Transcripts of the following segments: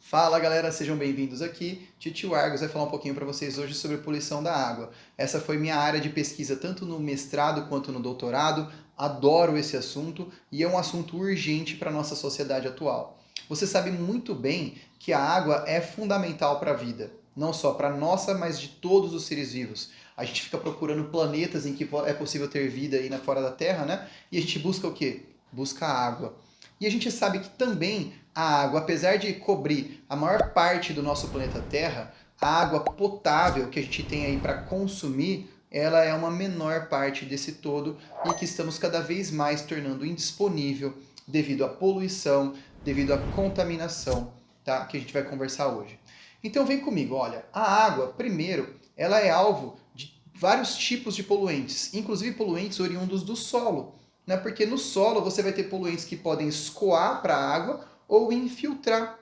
Fala galera, sejam bem-vindos aqui. Titio Argos vai falar um pouquinho para vocês hoje sobre poluição da água. Essa foi minha área de pesquisa tanto no mestrado quanto no doutorado. Adoro esse assunto e é um assunto urgente para a nossa sociedade atual. Você sabe muito bem que a água é fundamental para a vida, não só para a nossa, mas de todos os seres vivos. A gente fica procurando planetas em que é possível ter vida aí fora da Terra, né? E a gente busca o quê? Busca água. E a gente sabe que também a água, apesar de cobrir a maior parte do nosso planeta Terra, a água potável que a gente tem aí para consumir, ela é uma menor parte desse todo e que estamos cada vez mais tornando indisponível devido à poluição, devido à contaminação, tá? Que a gente vai conversar hoje. Então vem comigo, olha, a água, primeiro, ela é alvo de vários tipos de poluentes, inclusive poluentes oriundos do solo, né? Porque no solo você vai ter poluentes que podem escoar para a água ou infiltrar.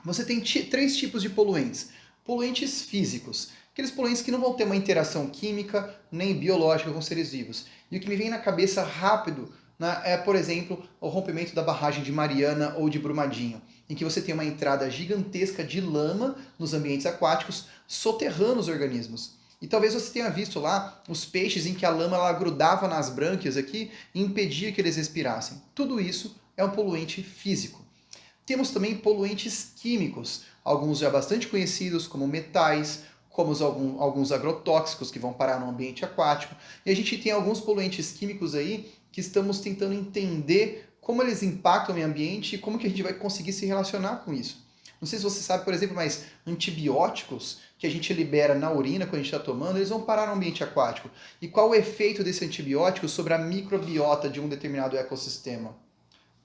Você tem três tipos de poluentes. Poluentes físicos, aqueles poluentes que não vão ter uma interação química nem biológica com seres vivos. E o que me vem na cabeça rápido, né, é, por exemplo, o rompimento da barragem de Mariana ou de Brumadinho, em que você tem uma entrada gigantesca de lama nos ambientes aquáticos, soterrando os organismos. E talvez você tenha visto lá os peixes em que a lama ela grudava nas brânquias aqui e impedia que eles respirassem. Tudo isso é um poluente físico. Temos também poluentes químicos, alguns já bastante conhecidos como metais, como alguns agrotóxicos que vão parar no ambiente aquático. E a gente tem alguns poluentes químicos aí que estamos tentando entender como eles impactam o meio ambiente e como que a gente vai conseguir se relacionar com isso. Não sei se você sabe, por exemplo, mas antibióticos que a gente libera na urina quando a gente está tomando, eles vão parar no ambiente aquático. E qual o efeito desse antibiótico sobre a microbiota de um determinado ecossistema?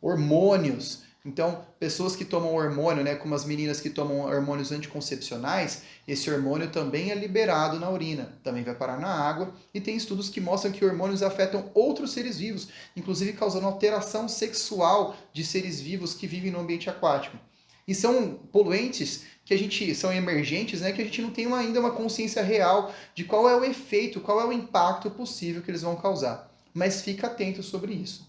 Hormônios. Então, pessoas que tomam hormônio, né, como as meninas que tomam hormônios anticoncepcionais, esse hormônio também é liberado na urina, também vai parar na água, e tem estudos que mostram que hormônios afetam outros seres vivos, inclusive causando alteração sexual de seres vivos que vivem no ambiente aquático. E são poluentes que são emergentes, né, que a gente não tem ainda uma consciência real de qual é o efeito, qual é o impacto possível que eles vão causar. Mas fica atento sobre isso.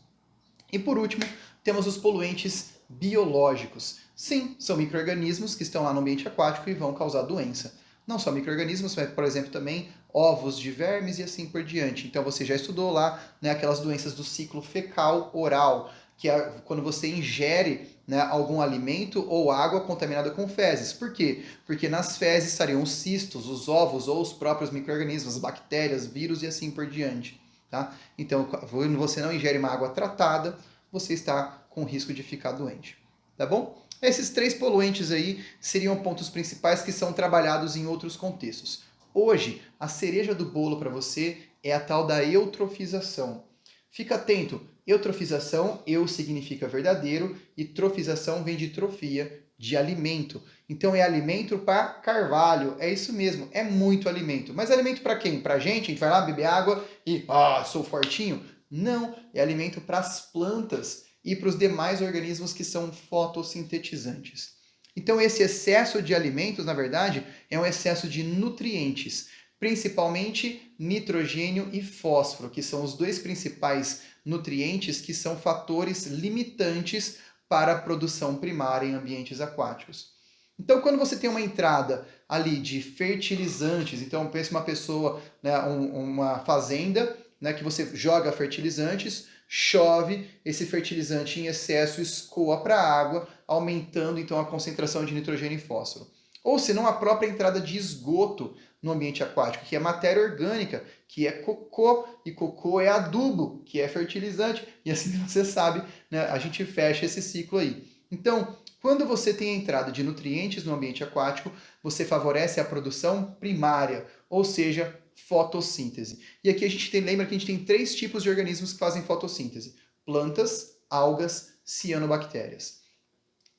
E por último, temos os poluentes biológicos. Sim, são micro-organismos que estão lá no ambiente aquático e vão causar doença. Não só micro-organismos, mas, por exemplo, também ovos de vermes e assim por diante. Então você já estudou lá, né, aquelas doenças do ciclo fecal oral, que é quando você ingere, né, algum alimento ou água contaminada com fezes. Por quê? Porque nas fezes estariam os cistos, os ovos ou os próprios micro-organismos, bactérias, vírus e assim por diante. Tá? Então, quando você não ingere uma água tratada, você está com risco de ficar doente. Tá bom? Esses três poluentes aí seriam pontos principais que são trabalhados em outros contextos. Hoje, a cereja do bolo para você é a tal da eutrofização. Fica atento, eutrofização, eu significa verdadeiro e trofização vem de trofia, de alimento. Então é alimento para carvalho, é isso mesmo, é muito alimento. Mas alimento para quem? Para a gente vai lá beber água e, sou fortinho? Não, é alimento para as plantas e para os demais organismos que são fotossintetizantes. Então esse excesso de alimentos, na verdade, é um excesso de nutrientes, principalmente nitrogênio e fósforo, que são os dois principais nutrientes que são fatores limitantes para a produção primária em ambientes aquáticos. Então, quando você tem uma entrada ali de fertilizantes, então pensa uma pessoa, né, uma fazenda, né, que você joga fertilizantes, chove, esse fertilizante em excesso escoa para a água, aumentando então a concentração de nitrogênio e fósforo. Ou se não, a própria entrada de esgoto no ambiente aquático, que é matéria orgânica, que é cocô, e cocô é adubo, que é fertilizante, e assim você sabe, né, a gente fecha esse ciclo aí. Então, quando você tem a entrada de nutrientes no ambiente aquático, você favorece a produção primária, ou seja, fotossíntese. E aqui lembra que a gente tem três tipos de organismos que fazem fotossíntese: plantas, algas, cianobactérias.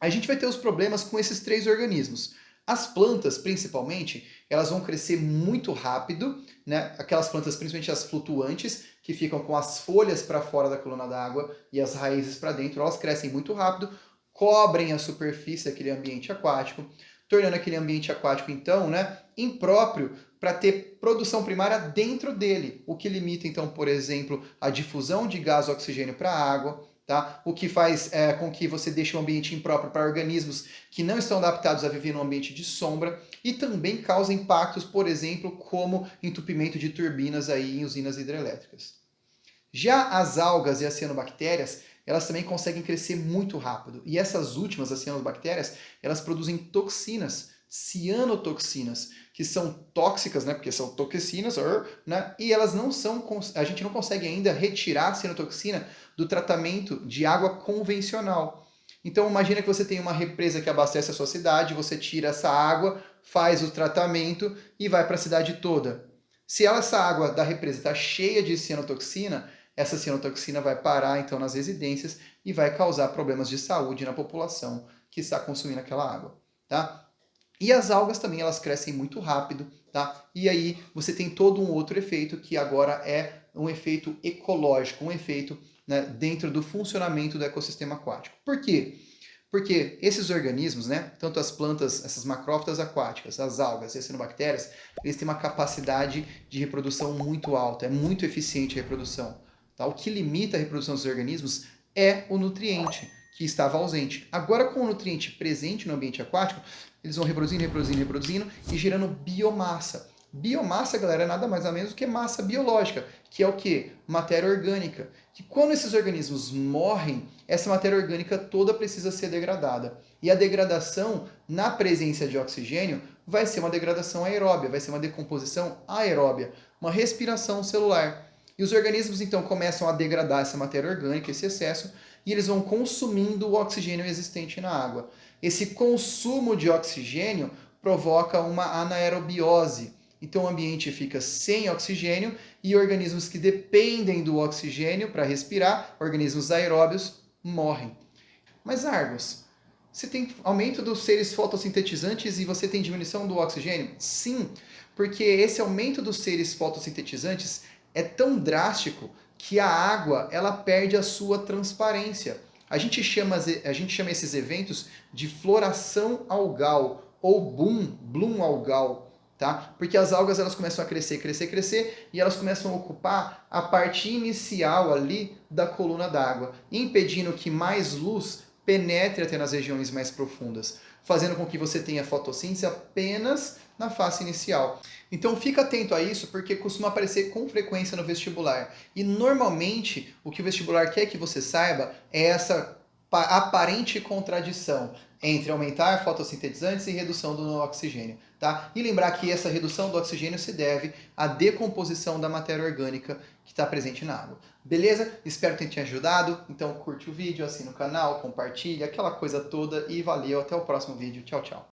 A gente vai ter os problemas com esses três organismos. As plantas, principalmente, elas vão crescer muito rápido, né? Aquelas plantas, principalmente as flutuantes, que ficam com as folhas para fora da coluna d'água e as raízes para dentro, elas crescem muito rápido, cobrem a superfície daquele ambiente aquático, tornando aquele ambiente aquático, então, né, impróprio para ter produção primária dentro dele, o que limita, então, por exemplo, a difusão de gás oxigênio para a água, tá? O que faz com que você deixe um ambiente impróprio para organismos que não estão adaptados a viver num ambiente de sombra e também causa impactos, por exemplo, como entupimento de turbinas aí em usinas hidrelétricas. Já as algas e as cianobactérias, elas também conseguem crescer muito rápido. E essas últimas, as cianobactérias, elas produzem toxinas, cianotoxinas, que são tóxicas, né, porque são toxinas, né, e elas não são, a gente não consegue ainda retirar a cianotoxina do tratamento de água convencional. Então imagina que você tem uma represa que abastece a sua cidade, você tira essa água, faz o tratamento e vai para a cidade toda. Se essa água da represa está cheia de cianotoxina, essa cianotoxina vai parar então nas residências e vai causar problemas de saúde na população que está consumindo aquela água, tá? E as algas também, elas crescem muito rápido, tá? E aí você tem todo um outro efeito que agora é um efeito ecológico, um efeito, né, dentro do funcionamento do ecossistema aquático. Por quê? Porque esses organismos, né, tanto as plantas, essas macrófitas aquáticas, as algas e as cianobactérias, eles têm uma capacidade de reprodução muito alta, é muito eficiente a reprodução. Tá? O que limita a reprodução dos organismos é o nutriente, que estava ausente. Agora, com o nutriente presente no ambiente aquático, eles vão reproduzindo, reproduzindo, reproduzindo e gerando biomassa. Biomassa, galera, é nada mais ou menos do que massa biológica, que é o quê? Matéria orgânica. Que quando esses organismos morrem, essa matéria orgânica toda precisa ser degradada. E a degradação na presença de oxigênio vai ser uma degradação aeróbia, vai ser uma decomposição aeróbia, uma respiração celular. E os organismos então começam a degradar essa matéria orgânica, esse excesso, e eles vão consumindo o oxigênio existente na água. Esse consumo de oxigênio provoca uma anaerobiose. Então o ambiente fica sem oxigênio e organismos que dependem do oxigênio para respirar, organismos aeróbios, morrem. Mas Argos, você tem aumento dos seres fotossintetizantes e você tem diminuição do oxigênio? Sim, porque esse aumento dos seres fotossintetizantes é tão drástico que a água ela perde a sua transparência. A gente chama esses eventos de floração algal ou bloom algal, tá? Porque as algas elas começam a crescer, crescer, crescer e elas começam a ocupar a parte inicial ali da coluna d'água, impedindo que mais luz penetre até nas regiões mais profundas, fazendo com que você tenha fotossíntese apenas na fase inicial. Então fica atento a isso, porque costuma aparecer com frequência no vestibular. E normalmente o que o vestibular quer que você saiba é essa aparente contradição entre aumentar fotossintetizantes e redução do oxigênio, tá? E lembrar que essa redução do oxigênio se deve à decomposição da matéria orgânica que está presente na água. Beleza? Espero que tenha ajudado. Então curte o vídeo, assina o canal, compartilha, aquela coisa toda e valeu. Até o próximo vídeo. Tchau, tchau.